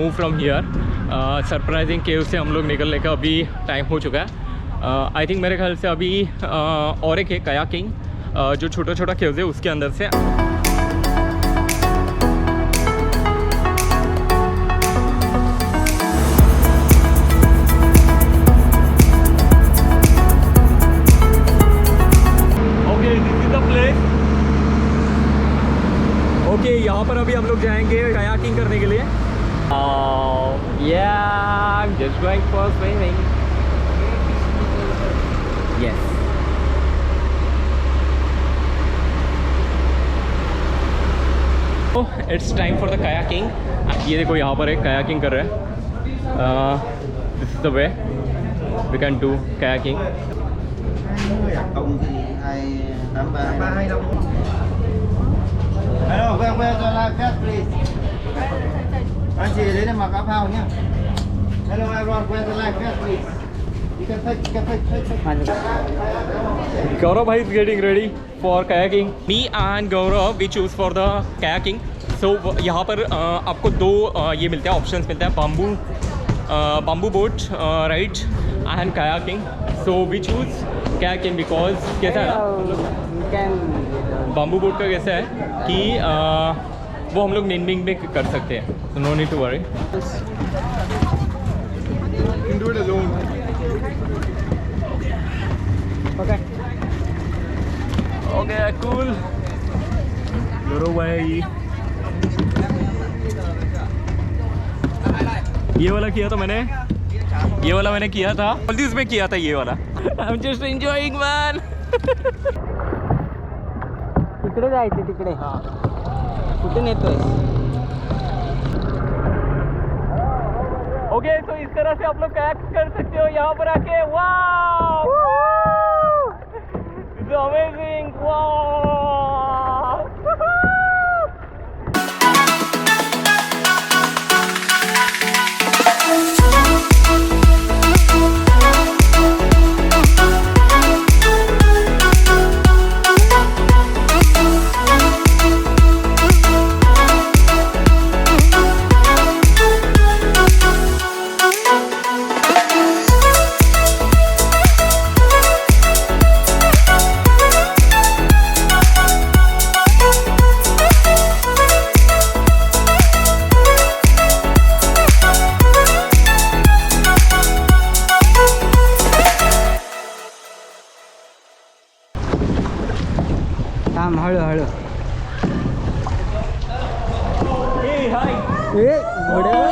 Move from here. Surprising केव से हम लोग निकलने का अभी टाइम हो चुका है। आई थिंक मेरे ख्याल से अभी और एक है कयाकिंग, जो छोटा छोटा केव्स है उसके अंदर से। ओके, यहाँ पर अभी हम लोग जाएंगे कयाकिंग करने के लिए। yeah, just going for swimming. Yes. It's time for the kayaking. ये देखो यहाँ पर एक kayaking कर रहे हैं। This is the way we can do kayaking. Hello, where the life vest, please? Anh chị đến đây mặc áo phao nhé. Hello everyone, where the life vest, please? You can take. Gaurav bhai is getting ready for kayaking. Me and Gaurav we choose for the kayaking. So यहाँ पर आपको दो ये मिलते हैं, options मिलते हैं, bamboo boat ride and kayaking. So we choose kayaking because कैसा है ना, बम्बू बोट का कैसा है कि वो हम लोग निम्बिंग में कर सकते हैं, so no need to worry. You can do it alone. Okay, cool. Guru भाई ये वाला किया था मैंने, ये वाला मैंने किया था, मालदीव्स में किया था ये वाला. I'm just enjoying man. तिकडे जायचं, तिकडे. हां, कुठून येतोय? ओके, तो इस तरह से आप लोग कयाक कर सकते हो यहाँ पर आके. Wow, it's amazing. वाओ, थांब, हळू. हे हाय. ए घोड्यावर.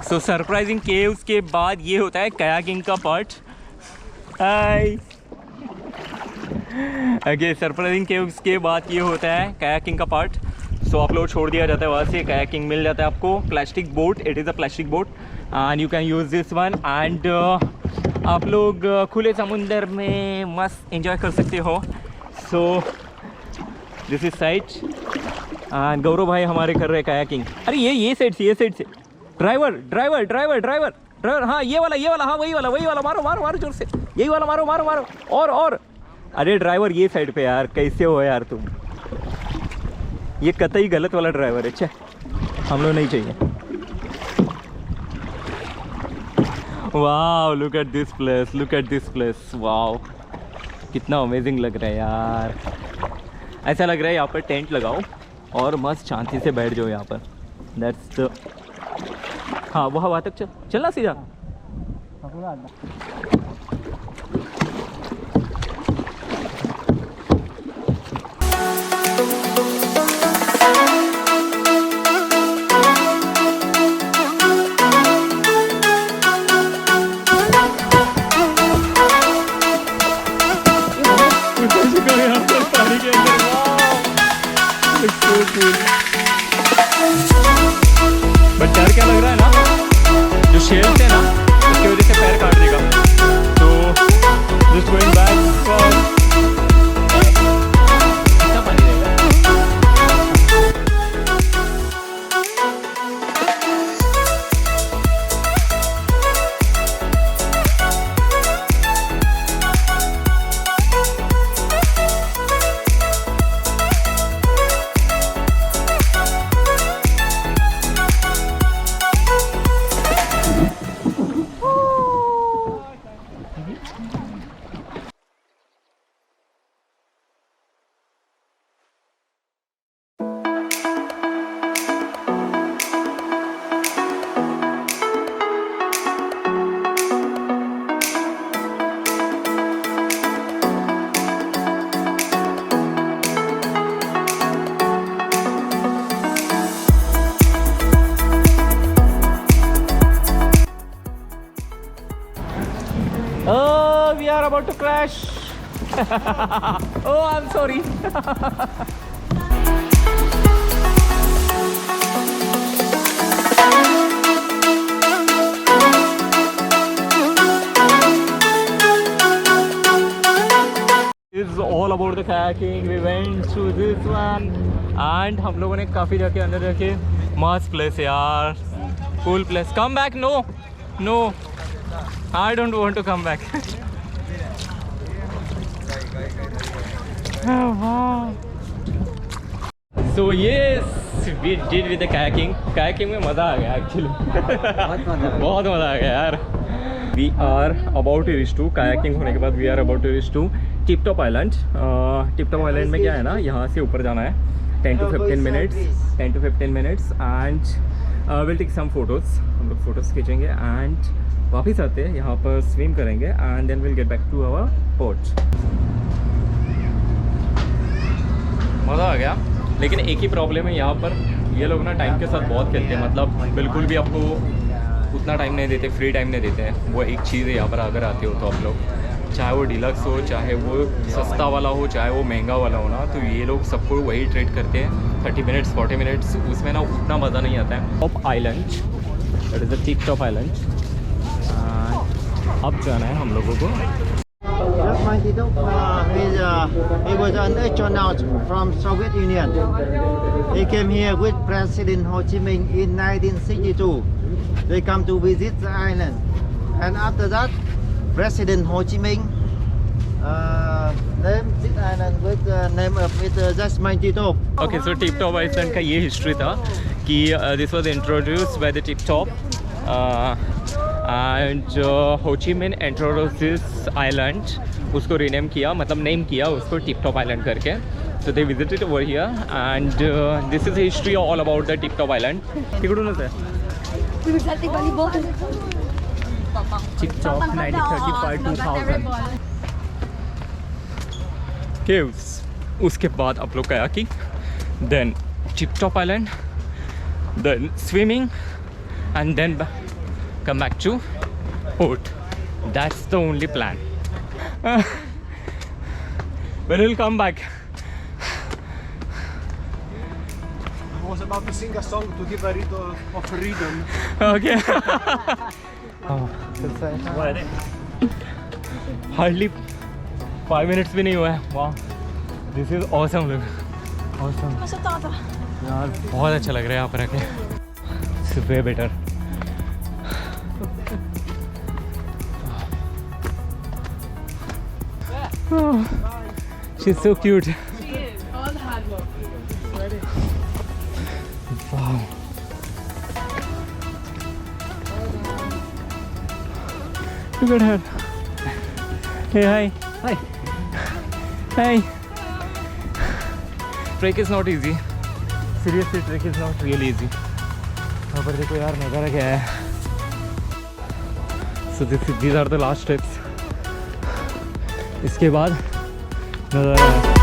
सो सरप्राइजिंग केव्स के बाद ये होता है कयाकिंग का पार्ट. हाय. ओके, सरप्राइजिंग केव्स के बाद ये होता है कयाकिंग का पार्ट. सो आप लोग छोड़ दिया जाता है वहाँ से, कयाकिंग मिल जाता है आपको. Plastic boat, it is a plastic boat and you can use this one. And आप लोग खुले समुंदर में मस्त एंजॉय कर सकते हो. So this is site and Gaurav भाई हमारे कर रहे हैं कयाकिंग. अरे ये साइड से ड्राइवर. हाँ, ये वाला, हाँ वही वाला. मारो जोर से, यही वाला मारो. और अरे ड्राइवर ये साइड पे यार, कैसे हो यार तुम. ये कतई गलत वाला ड्राइवर है. अच्छा, हम लोग नहीं चाहिए. Wow, look at this place. Wow, कितना अमेजिंग लग रहा है यार. ऐसा लग रहा है यहाँ पर टेंट लगाओ और मस्त शांति से बैठ जाओ यहाँ पर. That's the. हाँ, वो हवा तक चलना सीधा. Oh, we are about to crash. Oh, I'm sorry. This is all about the kayaking. We went through this one and हम लोगों ने काफ़ी जाके अंदर जाके मस्त place यार, cool place. Come back? No, no, I don't want to come back. So yes, we did with the kayaking. Kayaking में मज़ा आ गया actually. बहुत मज़ा आ गया यार. We are about to reach to kayaking होने के बाद we are about to reach to tiptop island. Tiptop island में क्या है ना, यहाँ से ऊपर जाना है 10 to 15 minutes and we'll take some photos. हम लोग फोटोज खींचेंगे and वापस आते हैं यहाँ पर स्विम करेंगे and then we'll get back to our port. मज़ा आ गया, लेकिन एक ही प्रॉब्लम है यहाँ पर, ये लोग ना टाइम के साथ बहुत खेलते हैं. मतलब बिल्कुल भी आपको उतना टाइम नहीं देते, फ्री टाइम नहीं देते हैं. वो एक चीज़ है यहाँ पर, अगर आते हो तो आप लोग, चाहे वो डिलक्स हो, चाहे वो सस्ता वाला हो, चाहे वो महंगा वाला हो ना, तो ये लोग सबको वही ट्रेड करते हैं 30 मिनट्स 40 मिनट्स. उसमें ना उतना मज़ा नहीं आता है. Top island, that is the tip top island. अब जाना है हम लोगों को. He was an astronaut from Soviet Union. He came here with President Ho Chi Minh in 1962. They come to visit the island, and after that, President Ho Chi Minh named this island with the name of it, Jasmine Tito. Okay, so tip top island का ये history था कि this was introduced by the tip top and हो ची मिन introduce this island. उसको rename किया, मतलब नेम किया उसको टिप टॉप आइलैंड करके. So they visited over here and this is the history all about the tip top island. तिकडूनच आहे टिप टॉप 1935-2000 caves. उसके बाद आप लोग kayaking, then tip top island, then swimming and then come back to port. That's the only plan. When we'll come back. I was about to sing a song to give a rhythm of rhythm. Okay. Hardly 5 minutes भी नहीं हुआ है. Wow, this is awesome. Look, awesome. यार बहुत अच्छा लग रहा है यहाँ पर आके. It's way better. Oh, she's so cute. She is. All the hard work. Wow. Look at her. Hey, hi. Hi. Hi. Trek is not easy. Seriously, trek is not really easy. यहाँ पर देखो यार नज़ारा क्या है. So these are the last steps. इसके बाद नज़ारा है.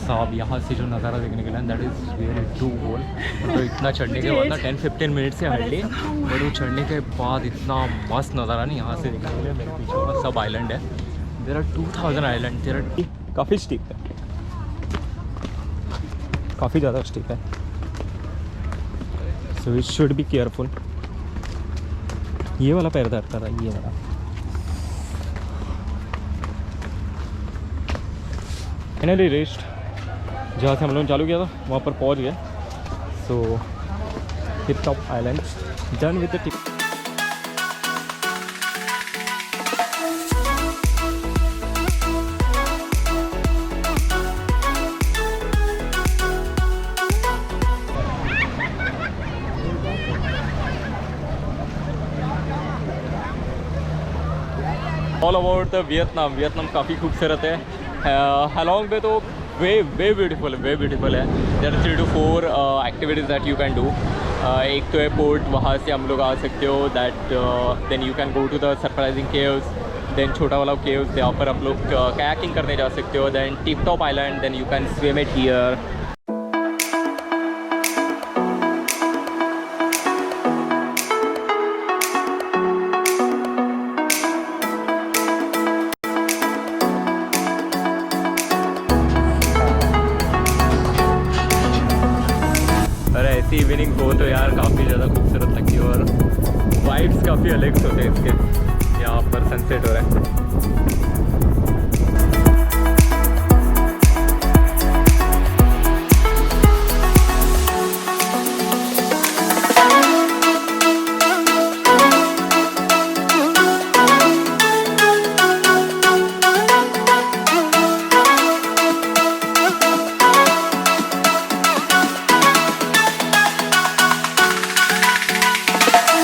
साहब यहाँ से जो नज़ारा देखने के लिए दैट इज़ वेरी टू गोल. तो इतना चढ़ने के बाद ना 10-15 मिनट से हार्डली, बट वो चढ़ने के बाद इतना मस्त नज़ारा नहीं यहाँ से देखने के लिए. मेरे पीछे का सब आइलैंड है. There are 2000 island. There are काफ़ी स्टीप है, काफ़ी ज़्यादा स्टीप है. So we should be careful. ये वाला पैर दर्द कर रहा है, ये वाला. फाइनली रेस्ट जहाँ से हम लोगों ने चालू किया था वहाँ पर पहुँच गए. So tip top island done with the tip. All about the Vietnam काफ़ी खूबसूरत है। हैलोंग बे तो वे ब्यूटीफुल है। There are 3 to 4 activities that you can do. एक तो है पोर्ट, वहाँ से हम लोग आ सकते हो, that then you can go to the surprising caves, देन छोटा वाला केव्स जहाँ पर आप लोग कायाकिंग करने जा सकते हो, then tip top island, then you can swim it here. और ऐसी इवनिंग हो तो यार काफ़ी ज़्यादा खूबसूरत लगती है और वाइब्स काफ़ी अलग होते हैं इसके। यहाँ पर सनसेट हो रहा है।